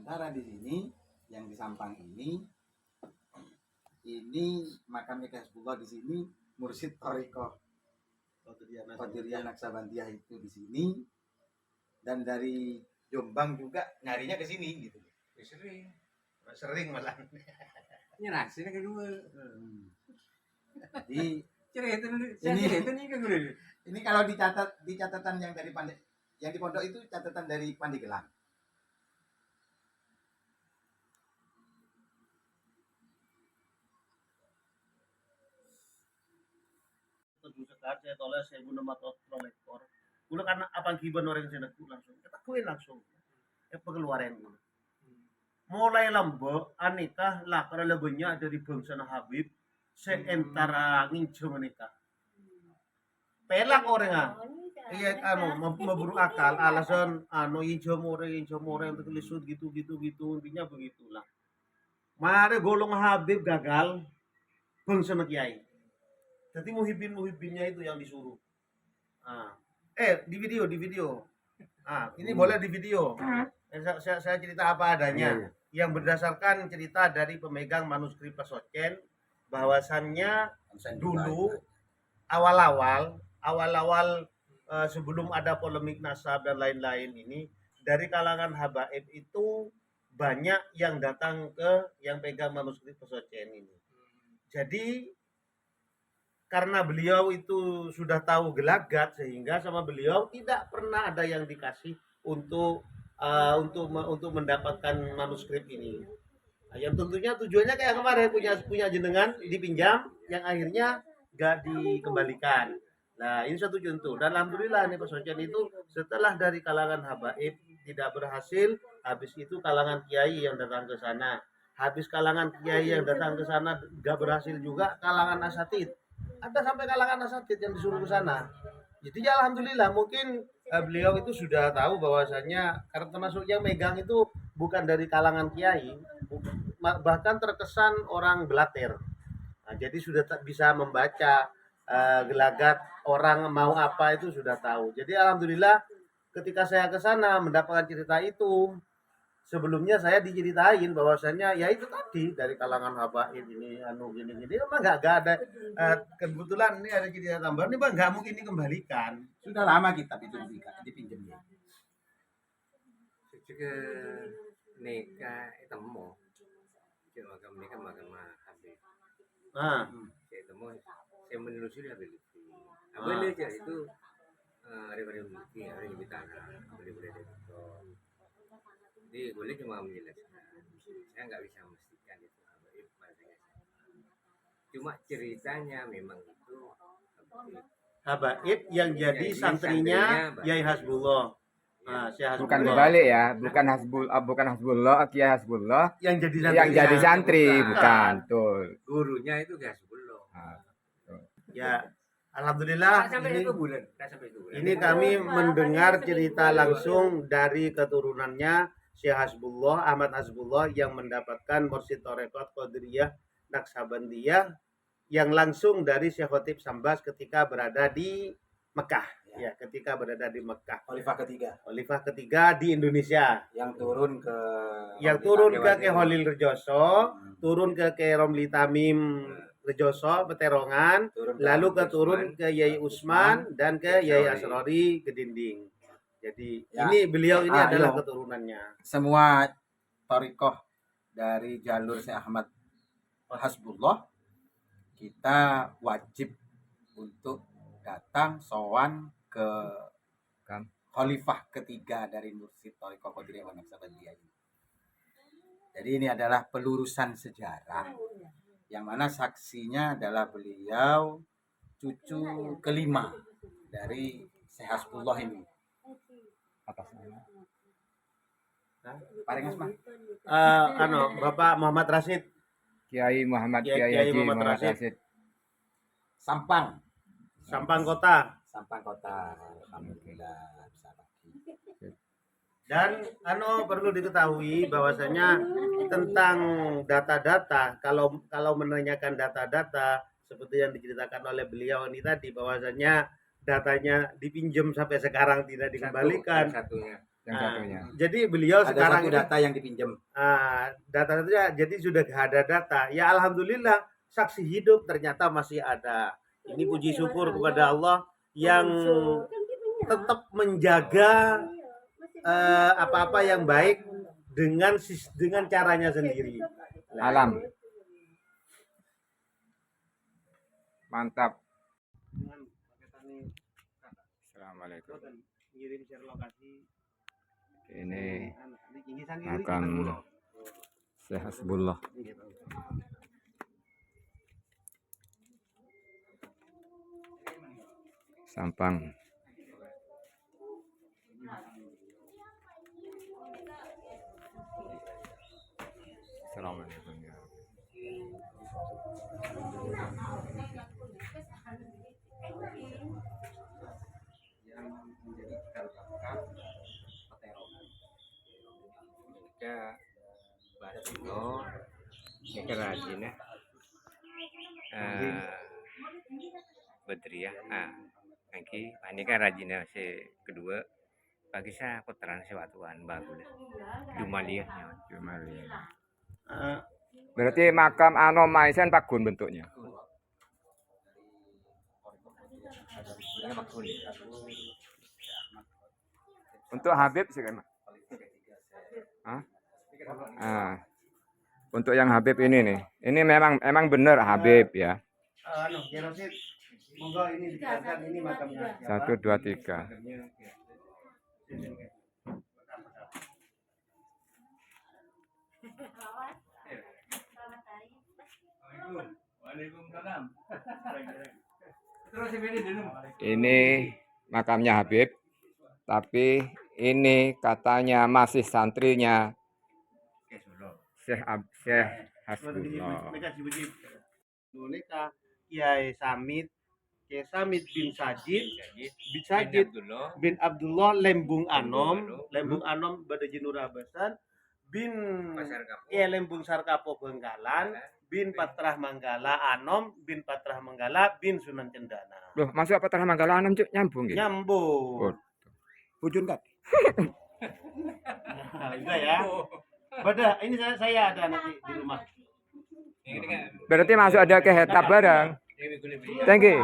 Sementara di sini yang di Sampang ini makam Hasbullah di sini, Mursyid Thariqah Qadiriyah Naksabandiah itu di sini, dan dari Jombang juga nyarinya ke sini gitu. Sering malah. Nyerah sini kedua. Jadi ini ini kalau di catatan yang dari yang di pondok itu catatan dari Pandeglang. Saya tolak 1.600 ekor. Gula karena apa giban orang sana langsung. Kita kuin langsung. Pengeluaran gula. Mulai lambo Anita lah karena lebihnya dari bangsa Habib seentara ngincu menikah. Pelak orang iya memburu akal alasan injom orang untuk lisut gitu intinya begitulah. Mari golong Habib gagal bangsa kiai. Jadi muhibinnya itu yang disuruh. Di video. Ini boleh di video. Saya cerita apa adanya. Yang berdasarkan cerita dari pemegang manuskrip Pesocen, bahwasannya dulu awal-awal sebelum ada polemik nasab dan lain-lain ini, dari kalangan habaib itu banyak yang datang ke yang pegang manuskrip Pesocen ini. Jadi karena beliau itu sudah tahu gelagat, sehingga sama beliau tidak pernah ada yang dikasih untuk mendapatkan manuskrip ini. Yang tentunya tujuannya kayak kemarin punya jenengan dipinjam, yang akhirnya gak dikembalikan. Nah ini satu contoh. Dan alhamdulillah nih Pesocen itu setelah dari kalangan habaib tidak berhasil, habis itu kalangan kiai yang datang ke sana. Habis kalangan kiai yang datang ke sana gak berhasil juga, kalangan asatid. Ada sampai kalangan asatid yang disuruh ke sana. Jadi ya alhamdulillah mungkin beliau itu sudah tahu bahwasannya, karena termasuk yang megang itu bukan dari kalangan kiai, bahkan terkesan orang belater. Nah, jadi sudah bisa membaca gelagat orang mau apa itu sudah tahu. Jadi alhamdulillah ketika saya ke sana mendapatkan cerita itu, sebelumnya saya diceritain bahwasannya ya itu tadi dari kalangan habaib ini gini memang nggak ada kebetulan ini ada cerita tambahan ini bang, nggak mungkin dikembalikan. Sudah lama kitab itu dipinjam ya. Juga nikah temu makam nikah makam Habib. Saya temu saya menelusuri Habib aja itu hari-hari mungkin hari di tanah boleh jadi boleh cuma menjelaskan, saya nggak bisa memastikan itu cuma ceritanya memang itu habaib yang jadi santrinya Yai Hasbullah. Bukan dibalik ya, bukan Hasbullah, Kiai Hasbullah yang jadi santri, bukan. Tuh. Gurunya itu Hasbullah. Ya, alhamdulillah ini kami mendengar cerita langsung dari keturunannya Syekh Hasbullah, Ahmad Hasbullah yang mendapatkan Mursyid Thariqah Qadiriyah Naksabandiah yang langsung dari Syekh Khotib Sambas ketika berada di Mekah. Ya, ketika berada di Mekah. Khalifah ketiga di Indonesia. Yang turun ke Holil Rejoso, turun ke Romli Tamim Rejoso, Peterongan, lalu turun ke Yai Usman dan ke Yai Asrori Kedinding. Jadi ya, ini beliau ini adalah keturunannya. Semua thariqah dari jalur Syekh Ahmad Hasbullah kita wajib untuk datang sowan ke khalifah ketiga dari Mursyid Thariqah Qadiriyah Naksabandiah ini. Jadi ini adalah pelurusan sejarah yang mana saksinya adalah beliau cucu kelima dari Syekh Hasbullah ini. Atas nama Paringas mah. Bapak Muhammad Rashid. Kiai Muhammad Rashid. Sampang Kota. Alhamdulillah bisa lagi. Dan perlu diketahui bahwasanya tentang data-data, kalau menanyakan data-data seperti yang diceritakan oleh beliau ini tadi, bahwasanya datanya dipinjam sampai sekarang tidak dikembalikan. yang satunya. Jadi beliau Ada sekarang satu ini data yang dipinjam. data-datanya jadi sudah ada data. Ya alhamdulillah saksi hidup ternyata masih ada. Ini puji syukur kepada Allah yang tetap menjaga apa-apa yang baik dengan caranya sendiri. Alam. Mantap. Assalamualaikum. Ngirim share lokasi. Ini makam Syekh Hasbullah. Sampang. Assalamualaikum. Yang menjadi cikal bakal peterongan. Kita Batino ini kerajin ya. Badriyah. Ini kan rajinnya si kedua bagi saya putaran sewatuan bagus. Jumaliyah. Berarti makam Anomaisen Pagun bentuknya. Untuk Habib sih kan? Untuk yang Habib ini nih. Ini memang benar Habib ya. Genosid. Monggo ini dikatakan ini makamnya. 1 2 3. Ini makamnya Habib, tapi ini katanya masih santrinya Syekh Hasbullah. Kiai Samit bin Sajid bin Abdullah Lembung Anom Bada Jinura Basan bin Lembung Sarkapo Benggalan bin Patrah Manggala Anom bin Patrah Manggala bin Sunan Cendana. Loh, masuk apa Patrah Manggala Anom nyambung gitu? Nyambung. Bujun kan? Enggak ya. Bada, ini saya ada nanti di rumah. Berarti masuk ada ke Hetap bareng. Thank you.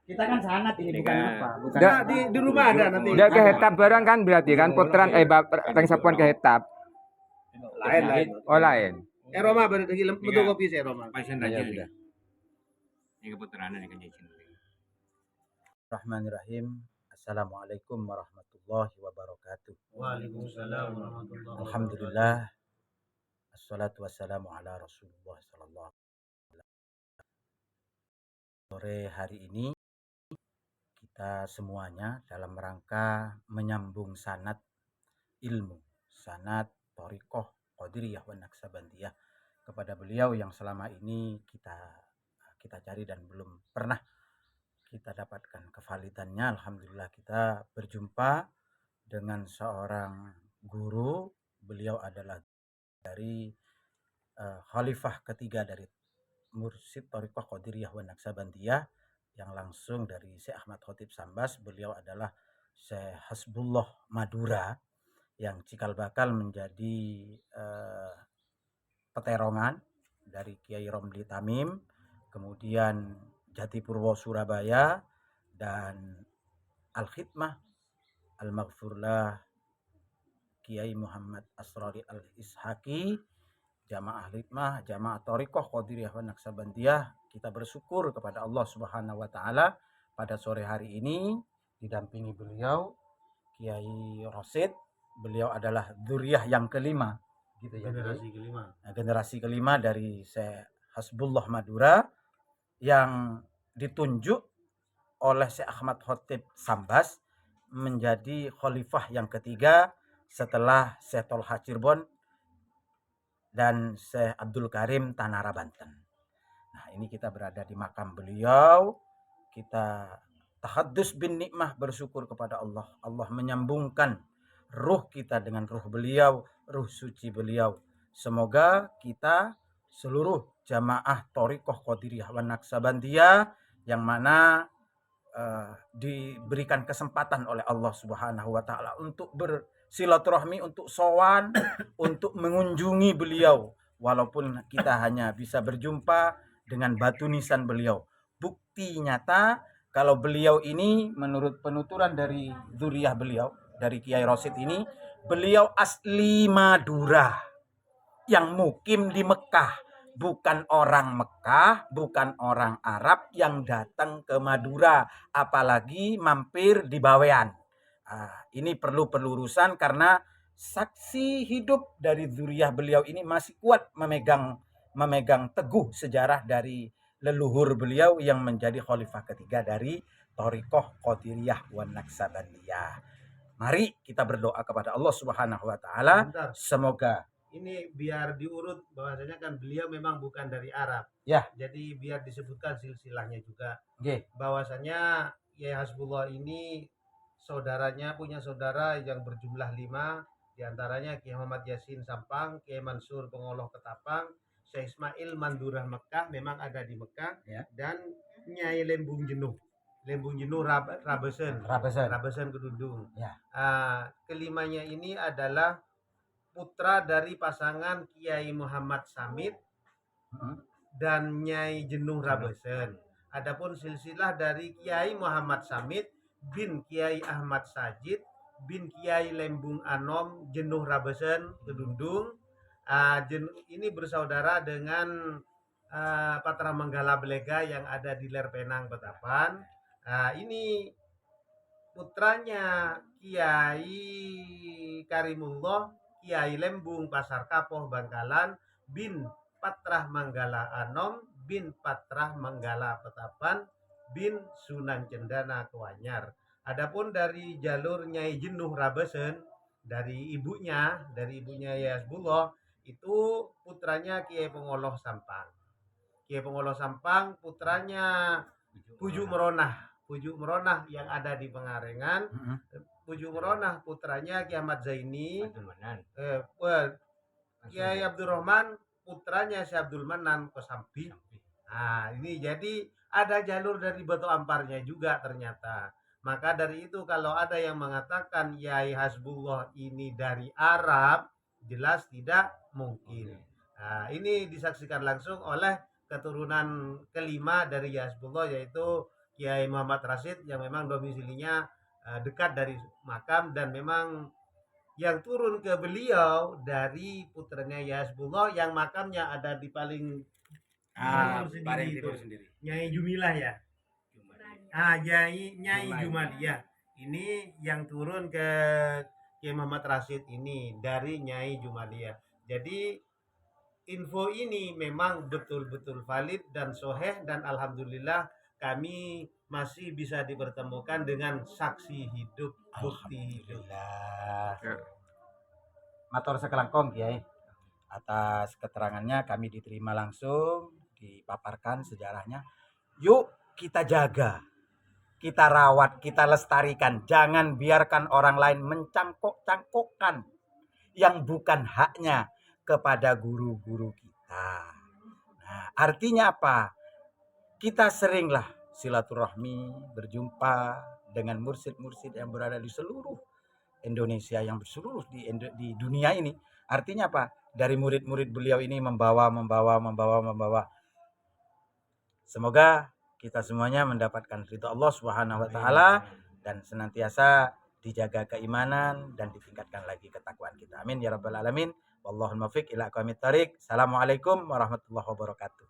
Kita kan sangat ini bukan apa? Bukan Di rumah ada nanti. Udah ke Hetap bareng kan berarti kan putran Bang Sapuan ke Hetap. Lain. Oh lain. Roma berarti betul kopi saya Roma. Pasien aja udah. Ini keputranan yang kanjeng. Bismillahirrahmanirrahim. Assalamualaikum warahmatullahi wabarakatuh. Waalaikumsalam warahmatullahi wabarakatuh. Alhamdulillah. Assalatu wassalamu ala Rasulullah sallallahu alaihi wasallam. Sore hari ini kita semuanya dalam rangka menyambung sanad ilmu, sanad thariqah Qadiriyah wa Naqsabandiyah kepada beliau yang selama ini kita cari dan belum pernah kita dapatkan kevalidannya. Alhamdulillah kita berjumpa dengan seorang guru. Beliau adalah dari khalifah ketiga dari Mursyid Thariqah Qadiriyah wa Naqsabandiyah yang langsung dari Syekh Ahmad Khotib Sambas. Beliau adalah Syekh Hasbullah Madura yang cikal bakal menjadi peterongan dari Kiai Romli Tamim, kemudian Jatipurwo Surabaya, dan Al-Khidmah Al-Maghfurlah Kiai Muhammad Asrari Al-Ishaqi, Jamaah Khidmah, Jamaah Thariqah Qadiriyah wa Naqsabandiyah. Kita bersyukur kepada Allah Subhanahu wa taala pada sore hari ini didampingi beliau Kiai Rosid. Beliau adalah dzurriyyah yang kelima gitu ya. Generasi kelima dari Syekh Hasbullah Madura yang ditunjuk oleh Syekh Ahmad Khotib Sambas menjadi khalifah yang ketiga setelah Syekh Tolha Cirebon dan Syekh Abdul Karim Tanara Banten. Nah, ini kita berada di makam beliau. Kita tahaddus bin nikmah, bersyukur kepada Allah. Allah menyambungkan ruh kita dengan ruh beliau, ruh suci beliau. Semoga kita seluruh jamaah Thariqah Qadiriyah wa Naqsabandiyah yang mana diberikan kesempatan oleh Allah Subhanahu wa taala untuk bersilaturahmi, untuk sowan, untuk mengunjungi beliau walaupun kita hanya bisa berjumpa dengan batu nisan beliau. Bukti nyata kalau beliau ini menurut penuturan dari zuriyah beliau, dari Kiai Rosid ini, beliau asli Madura yang mukim di Mekah. Bukan orang Mekah, bukan orang Arab yang datang ke Madura, apalagi mampir di Bawean. Ini perlu pelurusan karena saksi hidup dari zuriyah beliau ini masih kuat memegang teguh sejarah dari leluhur beliau yang menjadi khalifah ketiga dari Thariqah Qadiriyah wan Naksabandiyah. Mari kita berdoa kepada Allah Subhanahu wa taala, Bentar. semoga Ini biar diurut bahwasanya kan beliau memang bukan dari Arab. Ya. Jadi biar disebutkan silsilahnya juga. Nggih. Bahwasanya Kiai Hasbullah ini saudaranya punya saudara yang berjumlah 5, diantaranya Kiai Muhammad Yasin Sampang, Kiai Mansur Pengoloh Ketapang, Syekh Ismail Mandurah Mekah memang ada di Mekah, Ya. dan Nyai Lembung Jenuh Rabesen Kedundung. Ya. Kelimanya ini adalah putra dari pasangan Kiai Muhammad Samit dan Nyai Jenuh Rabesen. Adapun silsilah dari Kiai Muhammad Samit bin Kiai Ahmad Sajid bin Kiai Lembung Anom Jenuh Rabesen Kedundung. Ini bersaudara dengan Patra Manggala Belega yang ada di Lerpenang Betapan. Ini putranya Kiai Karimullah Kiai Lembung Pasar Kapoh Bangkalan bin Patrah Manggala Anom bin Patrah Manggala Petapan bin Sunan Cendana Kuanyar. Adapun dari jalur Nyai Jenuh Rabesen dari ibunya Yasbullah itu putranya Kiai Pengoloh Sampang. Kiai Pengoloh Sampang putranya Pujuk Meronah yang ada di Pengarengan. Pujuk Meronah putranya Kiai Ahmad Zaini. Kiai Abdurrahman putranya Syekh Abdul Manan Kosambi. Ini jadi ada jalur dari Batu Amparnya juga ternyata. Maka dari itu kalau ada yang mengatakan Kiai Hasbullah ini dari Arab, jelas tidak mungkin. Ini disaksikan langsung oleh keturunan kelima dari Hasbullah, yaitu Kiai Muhammad Rasid yang memang domisilinya dekat dari makam, dan memang yang turun ke beliau dari putranya Hasbullah yang makamnya ada di paling timur sendiri. Nyai Jumilah ya. Nyai Jumadiyah. Ini yang turun ke Kiai Muhammad Rasid ini dari Nyai Jumadiyah. Jadi info ini memang betul-betul valid dan soheh, dan alhamdulillah kami masih bisa dipertemukan dengan saksi hidup, bukti hidup. Matur sekelangkong Kiai. Atas keterangannya kami diterima langsung, dipaparkan sejarahnya. Yuk kita jaga, kita rawat, kita lestarikan. Jangan biarkan orang lain mencangkok-cangkokkan yang bukan haknya kepada guru-guru kita. Nah, artinya apa? Kita seringlah silaturahmi, berjumpa dengan mursyid-mursyid yang berada di seluruh Indonesia, yang berseluruh di dunia ini. Artinya apa? Dari murid-murid beliau ini membawa. Semoga kita semuanya mendapatkan ridha Allah Subhanahu wa taala dan senantiasa dijaga keimanan dan ditingkatkan lagi ketakwaan kita. Amin ya rabbal alamin. Wallahul muwaffiq ila aqwamit thariq. Assalamualaikum warahmatullahi wabarakatuh.